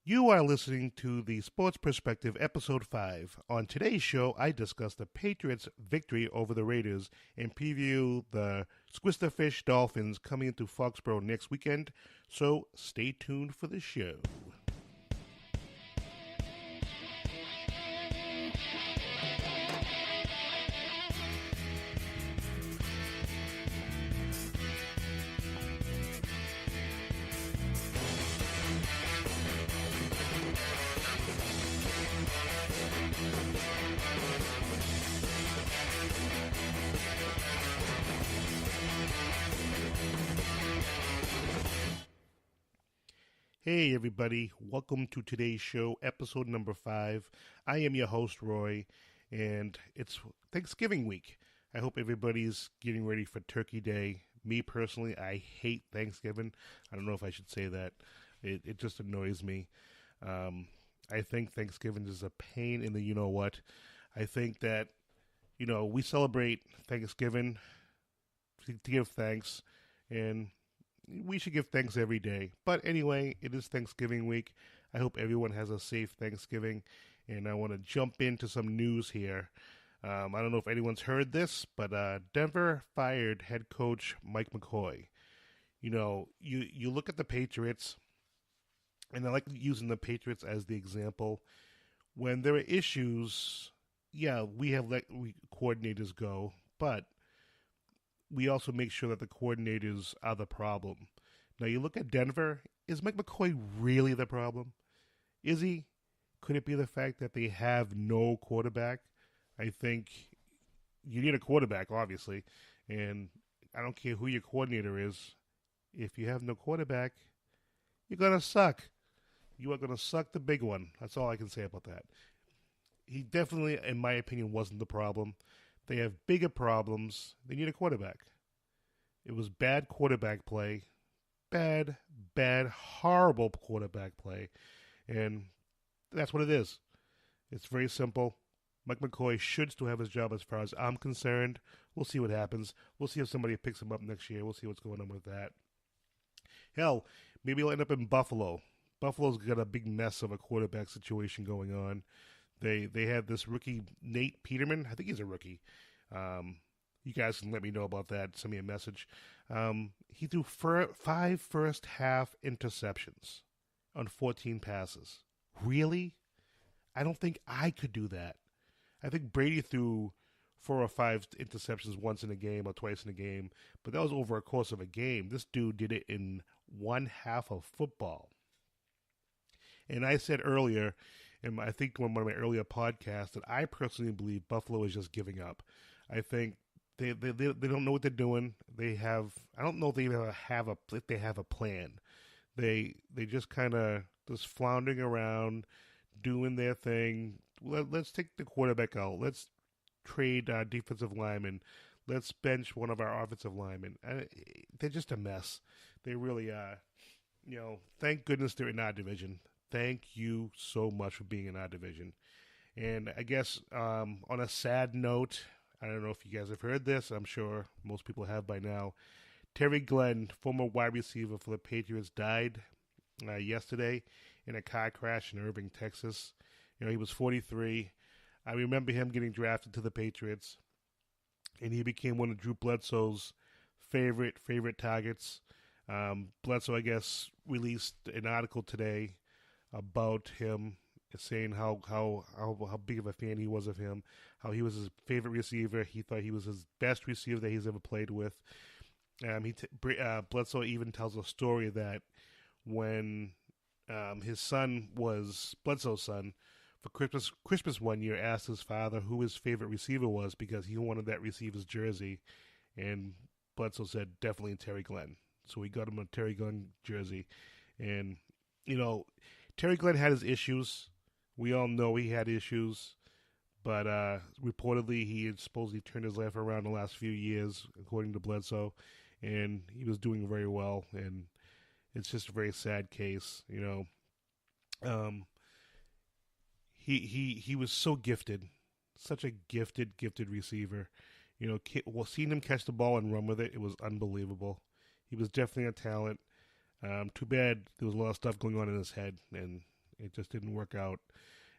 You are listening to the Sports Perspective, Episode 5. On today's show, I discuss the Patriots' victory over the Raiders and preview the Squistafish Dolphins coming into Foxborough next weekend, so stay tuned for the show. Hey everybody, welcome to today's show, episode number 5. I am your host, Roy, and it's Thanksgiving week. I hope everybody's getting ready for Turkey Day. Me personally, I hate Thanksgiving. I don't know if I should say that. It just annoys me. I think Thanksgiving is a pain in the you-know-what. I think that, we celebrate Thanksgiving to give thanks, and we should give thanks every day. But anyway, it is Thanksgiving week. I hope everyone has a safe Thanksgiving. And I want to jump into some news here. I don't know if anyone's heard this, but Denver fired head coach Mike McCoy. You look at the Patriots, and I like using the Patriots as the example. When there are issues, yeah, we have let coordinators go, but we also make sure that the coordinators are the problem. Now, you look at Denver, is Mike McCoy really the problem? Is he? Could it be the fact that they have no quarterback? I think you need a quarterback, obviously, and I don't care who your coordinator is. If you have no quarterback, you're going to suck. You are going to suck the big one. That's all I can say about that. He definitely, in my opinion, wasn't the problem. They have bigger problems. They need a quarterback. It was bad quarterback play. Bad, horrible quarterback play. And that's what it is. It's very simple. Mike McCoy should still have his job as far as I'm concerned. We'll see what happens. We'll see if somebody picks him up next year. We'll see what's going on with that. Hell, maybe he'll end up in Buffalo. Buffalo's got a big mess of a quarterback situation going on. They had this rookie, Nate Peterman. I think he's a rookie. You guys can let me know about that. Send me a message. He threw 5 first-half interceptions on 14 passes. Really? I don't think I could do that. I think Brady threw 4 or 5 interceptions once in a game or twice in a game, but that was over a course of a game. This dude did it in one half of football. And I said earlier, and I think on one of my earlier podcasts, that I personally believe Buffalo is just giving up. I think they don't know what they're doing. I don't know if they have a plan. They just kind of just floundering around, doing their thing. Let's take the quarterback out. Let's trade our defensive lineman. Let's bench one of our offensive linemen. They're just a mess. They really are. Thank goodness they're in our division. Thank you so much for being in our division. And I guess on a sad note, I don't know if you guys have heard this. I'm sure most people have by now. Terry Glenn, former wide receiver for the Patriots, died yesterday in a car crash in Irving, Texas. He was 43. I remember him getting drafted to the Patriots, and he became one of Drew Bledsoe's favorite targets. Bledsoe, I guess, released an article today about him, saying how big of a fan he was of him, how he was his favorite receiver. He thought he was his best receiver that he's ever played with. Bledsoe even tells a story that when his son was Bledsoe's son, for Christmas one year, asked his father who his favorite receiver was because he wanted that receiver's jersey, and Bledsoe said definitely Terry Glenn. So he got him a Terry Glenn jersey, and Terry Glenn had his issues. We all know he had issues, but reportedly he had supposedly turned his life around the last few years, according to Bledsoe, and he was doing very well. And it's just a very sad case, He was so gifted, such a gifted receiver. Seeing him catch the ball and run with it, it was unbelievable. He was definitely a talent. Too bad there was a lot of stuff going on in his head, and It just didn't work out.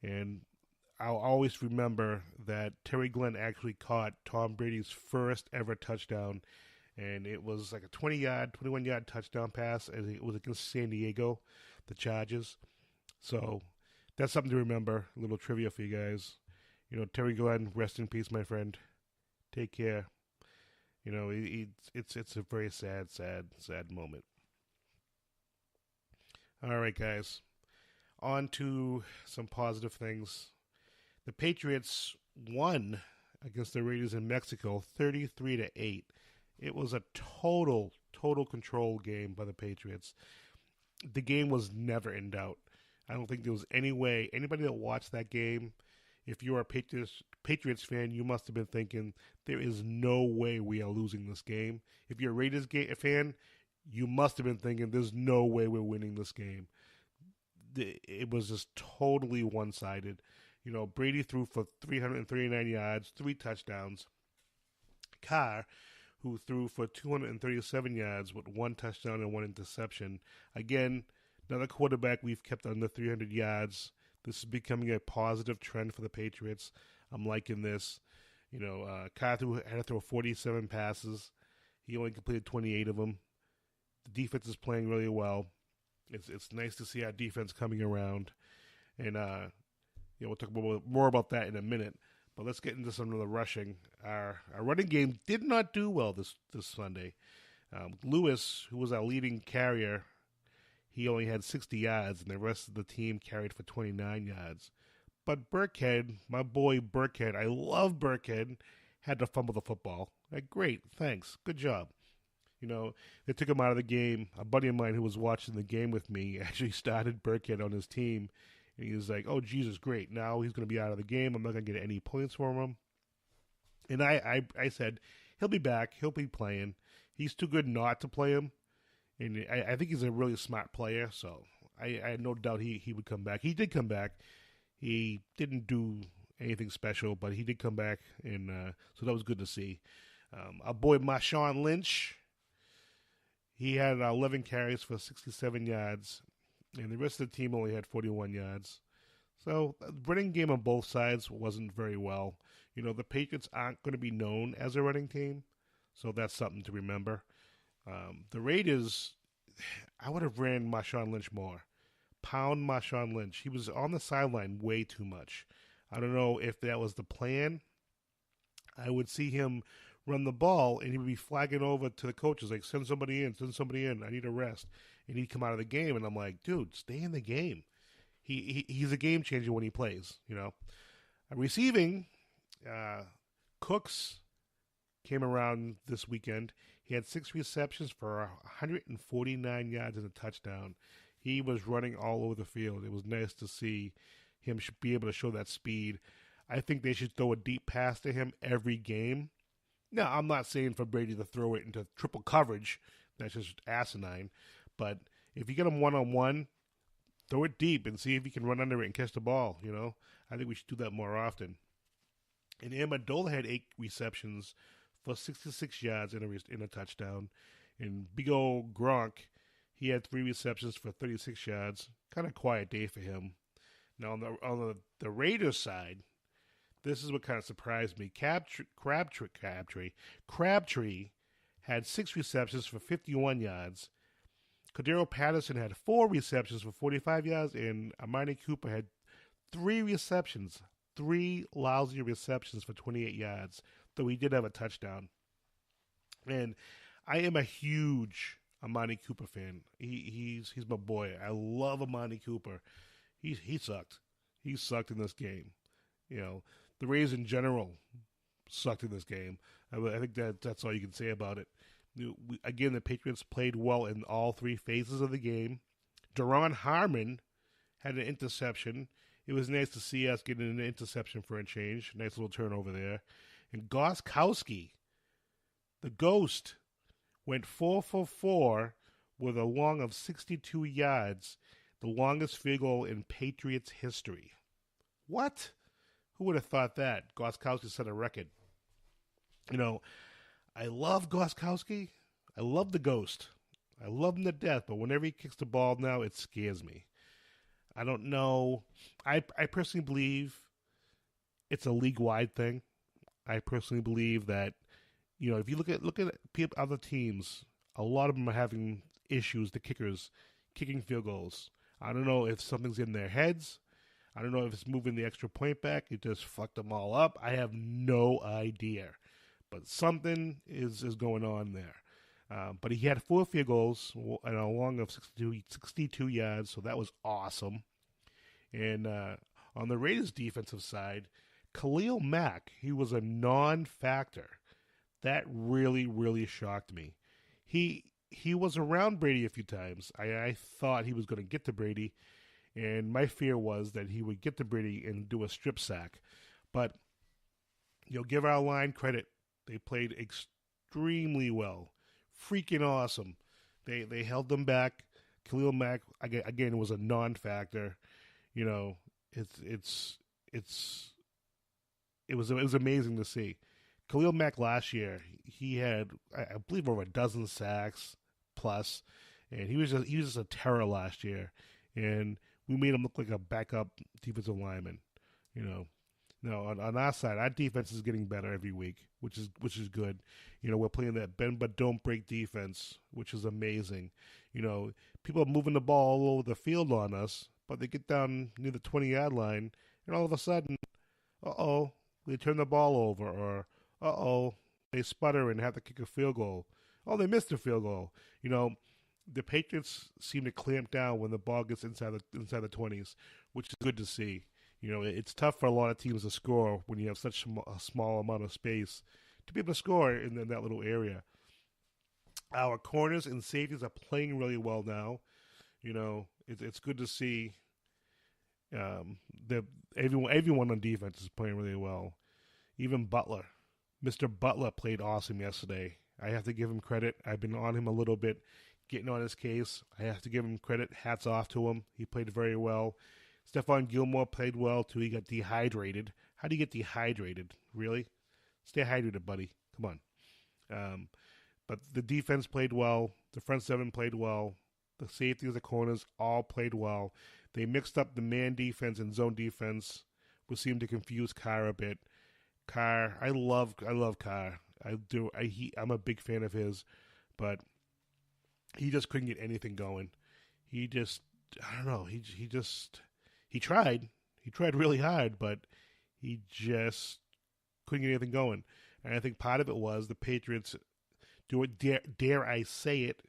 And I'll always remember that Terry Glenn actually caught Tom Brady's first ever touchdown, and it was like a 21-yard touchdown pass, and it was against San Diego, the Chargers. So that's something to remember. A little trivia for you guys. Terry Glenn, rest in peace, my friend. Take care. It's a very sad moment. All right, guys. On to some positive things. The Patriots won against the Raiders in Mexico, 33-8. It was a total control game by the Patriots. The game was never in doubt. I don't think there was any way anybody that watched that game, if you're a Patriots fan, you must have been thinking there is no way we are losing this game. If you're a Raiders fan, you must have been thinking there's no way we're winning this game. It was just totally one-sided. Brady threw for 339 yards, 3 touchdowns. Carr, who threw for 237 yards with 1 touchdown and 1 interception. Again, another quarterback we've kept under 300 yards. This is becoming a positive trend for the Patriots. I'm liking this. Carr had to throw 47 passes. He only completed 28 of them. The defense is playing really well. It's nice to see our defense coming around. And, we'll talk more about that in a minute. But let's get into some of the rushing. Our running game did not do well this Sunday. Lewis, who was our leading carrier, he only had 60 yards, and the rest of the team carried for 29 yards. But Burkhead, my boy Burkhead, I love Burkhead, had to fumble the football. Great, thanks, good job. They took him out of the game. A buddy of mine who was watching the game with me actually started Burkhead on his team. And he was like, oh, Jesus, great. Now he's going to be out of the game. I'm not going to get any points for him. And I said, he'll be back. He'll be playing. He's too good not to play him. And I think he's a really smart player. So I had no doubt he would come back. He did come back. He didn't do anything special, but he did come back. And so that was good to see. Our boy Marshawn Lynch, he had 11 carries for 67 yards. And the rest of the team only had 41 yards. So the running game on both sides wasn't very well. The Patriots aren't going to be known as a running team. So that's something to remember. The Raiders, I would have ran Marshawn Lynch more. Pound Marshawn Lynch. He was on the sideline way too much. I don't know if that was the plan. I would see him run the ball, and he would be flagging over to the coaches, like, send somebody in, I need a rest. And he'd come out of the game, and I'm like, dude, stay in the game. He's a game changer when he plays, Receiving, Cooks came around this weekend. He had 6 receptions for 149 yards and a touchdown. He was running all over the field. It was nice to see him be able to show that speed. I think they should throw a deep pass to him every game. Now, I'm not saying for Brady to throw it into triple coverage. That's just asinine. But if you get him one-on-one, throw it deep and see if you can run under it and catch the ball, I think we should do that more often. And Amendola had 8 receptions for 66 yards in a touchdown. And big old Gronk, he had 3 receptions for 36 yards. Kind of quiet day for him. Now, on the Raiders side, this is what kind of surprised me. Crabtree had 6 receptions for 51 yards. Cordero Patterson had 4 receptions for 45 yards, and Amari Cooper had 3 receptions, 3 lousy receptions for 28 yards, though he did have a touchdown. And I am a huge Amari Cooper fan. He's my boy. I love Amari Cooper. He sucked. He sucked in this game. The Rays in general sucked in this game. I think that's all you can say about it. Again, the Patriots played well in all 3 phases of the game. Daron Harmon had an interception. It was nice to see us getting an interception for a change. Nice little turnover there. And Gostkowski, the Ghost, went 4 for 4 with a long of 62 yards, the longest field goal in Patriots history. What? Who would have thought that? Gostkowski set a record. I love Gostkowski. I love the Ghost. I love him to death, but whenever he kicks the ball now, it scares me. I don't know. I personally believe it's a league wide thing. I personally believe that if you look at other teams, a lot of them are having issues. The kickers kicking field goals. I don't know if something's in their heads. I don't know if it's moving the extra point back. It just fucked them all up. I have no idea, but something is going on there. But he had 4 field goals and a long of 62 yards, so that was awesome. And on the Raiders' defensive side, Khalil Mack, he was a non-factor. That really, really shocked me. He was around Brady a few times. I thought he was going to get to Brady, and my fear was that he would get to Brady and do a strip sack. But give our line credit. They played extremely well, freaking awesome. They held them back. Khalil Mack again was a non-factor. You know, it's it's it was amazing to see. Khalil Mack last year, he had I believe over a dozen sacks plus, and he was just a terror last year, and we made him look like a backup defensive lineman. You know, no, on our side, our defense is getting better every week, which is good. We're playing that bend but don't break defense, which is amazing. People are moving the ball all over the field on us, but they get down near the 20-yard line, and all of a sudden, they turn the ball over, or they sputter and have to kick a field goal. Oh, they missed a field goal. The Patriots seem to clamp down when the ball gets inside the 20s, which is good to see. It's tough for a lot of teams to score when you have such a small amount of space to be able to score in that little area. Our corners and safeties are playing really well now. It's good to see that everyone on defense is playing really well. Even Butler. Mr. Butler played awesome yesterday. I have to give him credit. I've been on him a little bit, getting on his case. I have to give him credit. Hats off to him. He played very well. Stephon Gilmore played well, too. He got dehydrated. How do you get dehydrated? Really? Stay hydrated, buddy. Come on. But the defense played well. The front seven played well. The safeties, the corners all played well. They mixed up the man defense and zone defense, which seemed to confuse Carr a bit. Carr, I love Carr. I do. I'm a big fan of his, but he just couldn't get anything going. He just, I don't know. He tried. He tried really hard, but he just couldn't get anything going. And I think part of it was the Patriots, dare I say it,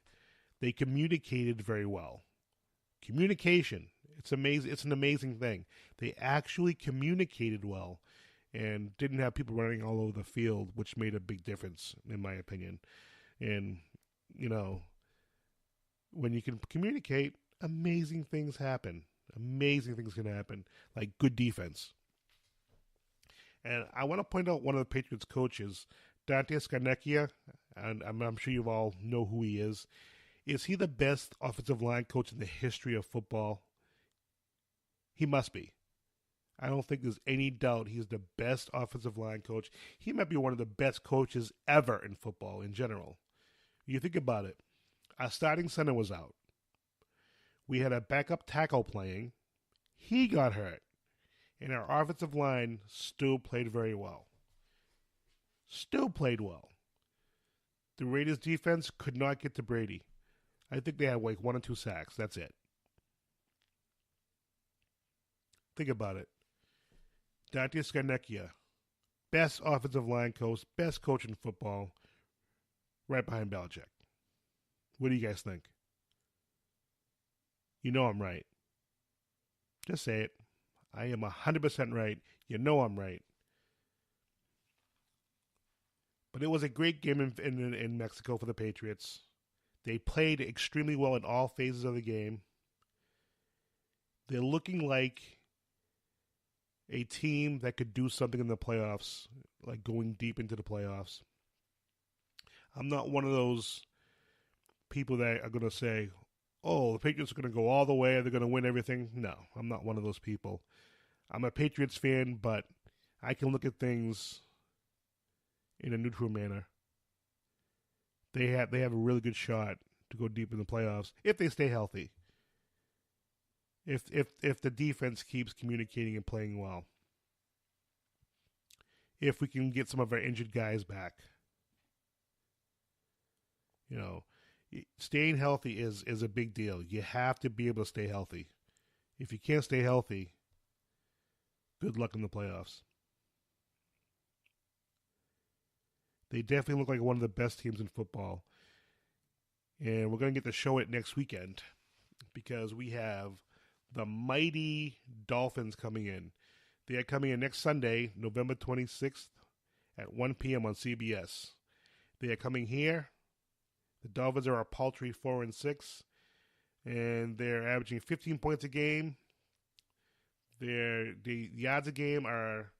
they communicated very well. Communication, it's amazing. It's an amazing thing. They actually communicated well and didn't have people running all over the field, which made a big difference, in my opinion. And, when you can communicate, amazing things happen. Amazing things can happen, like good defense. And I want to point out one of the Patriots coaches, Dante Scarnecchia, and I'm sure you all know who he is. Is he the best offensive line coach in the history of football? He must be. I don't think there's any doubt he's the best offensive line coach. He might be one of the best coaches ever in football in general. You think about it. Our starting center was out. We had a backup tackle playing. He got hurt. And our offensive line still played very well. Still played well. The Raiders defense could not get to Brady. I think they had like 1 or 2 sacks. That's it. Think about it. Dante Scarnecchia, best offensive line coach, best coach in football, right behind Belichick. What do you guys think? You know I'm right. Just say it. I am 100% right. You know I'm right. But it was a great game in Mexico for the Patriots. They played extremely well in all phases of the game. They're looking like a team that could do something in the playoffs, like going deep into the playoffs. I'm not one of those people that are going to say, the Patriots are going to go all the way, they're going to win everything. No, I'm not one of those people. I'm a Patriots fan, but I can look at things in a neutral manner. They have a really good shot to go deep in the playoffs if they stay healthy. if the defense keeps communicating and playing well. If we can get some of our injured guys back. You know, staying healthy is a big deal. You have to be able to stay healthy. If you can't stay healthy, good luck in the playoffs. They definitely look like one of the best teams in football. And we're going to get to show it next weekend because we have the mighty Dolphins coming in. They are coming in next Sunday, November 26th at 1 p.m. on CBS. They are coming here. The Dolphins are a paltry 4-6, and they're averaging 15 points a game. The yards a game are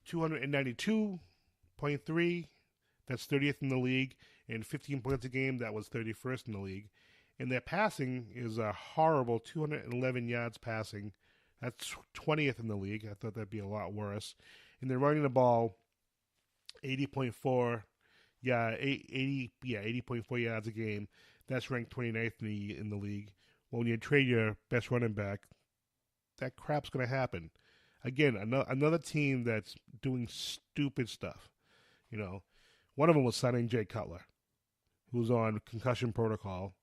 292.3. That's 30th in the league, and 15 points a game. That was 31st in the league. And their passing is a horrible 211 yards passing. That's 20th in the league. I thought that'd be a lot worse. And they're running the ball 80.4. Yeah, 80.4 yards a game. That's ranked 29th in the league. Well, when you trade your best running back, that crap's going to happen. Again, another team that's doing stupid stuff. You know, one of them was signing Jay Cutler, who's on concussion protocol.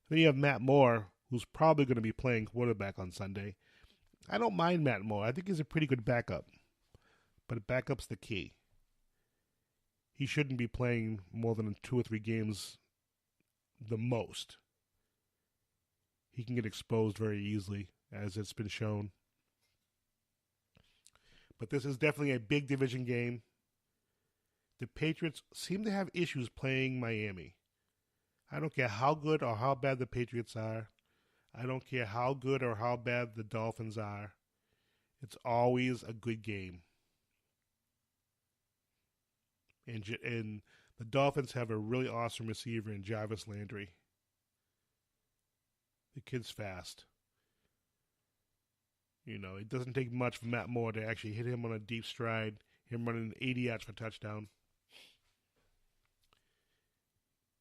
Then you have Matt Moore, who's probably going to be playing quarterback on Sunday. I don't mind Matt Moore. I think he's a pretty good backup. But backup's the key. He shouldn't be playing more than 2 or 3 games the most. He can get exposed very easily, as it's been shown. But this is definitely a big division game. The Patriots seem to have issues playing Miami. I don't care how good or how bad the Patriots are. I don't care how good or how bad the Dolphins are. It's always a good game. And the Dolphins have a really awesome receiver in Jarvis Landry. The kid's fast. You know, it doesn't take much for Matt Moore to actually hit him on a deep stride, him running 80 yards for a touchdown.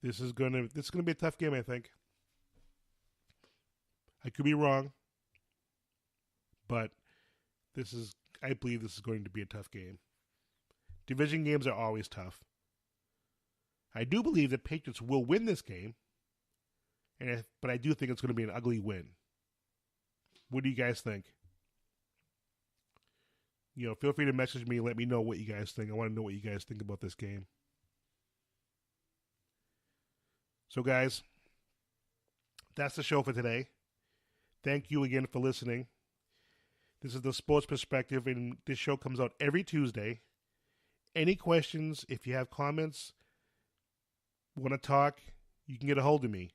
This is gonna be a tough game, I think. I could be wrong, but I believe this is going to be a tough game. Division games are always tough. I do believe the Patriots will win this game, but I do think it's going to be an ugly win. What do you guys think? You know, feel free to message me and let me know what you guys think. I want to know what you guys think about this game. So, guys, that's the show for today. Thank you again for listening. This is the Sports Perspective, and this show comes out every Tuesday. Any questions, if you have comments, want to talk, you can get a hold of me.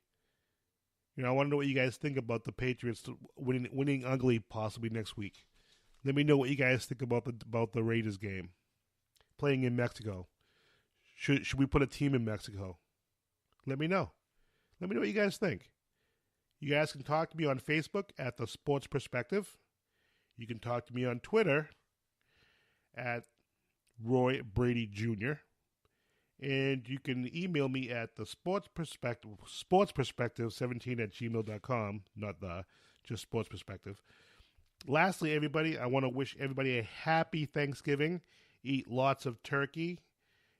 You know, I want to know what you guys think about the Patriots winning ugly possibly next week. Let me know what you guys think about the Raiders game, playing in Mexico. Should we put a team in Mexico? Let me know. Let me know what you guys think. You guys can talk to me on Facebook at The Sports Perspective. You can talk to me on Twitter at Roy Brady Jr. And you can email me at the sportsperspective17@gmail.com. Just Sports Perspective. Lastly, everybody, I want to wish everybody a happy Thanksgiving. Eat lots of turkey.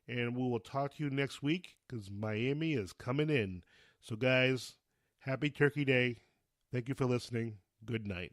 And we will talk to you next week because Miami is coming in. So, guys, happy Turkey Day. Thank you for listening. Good night.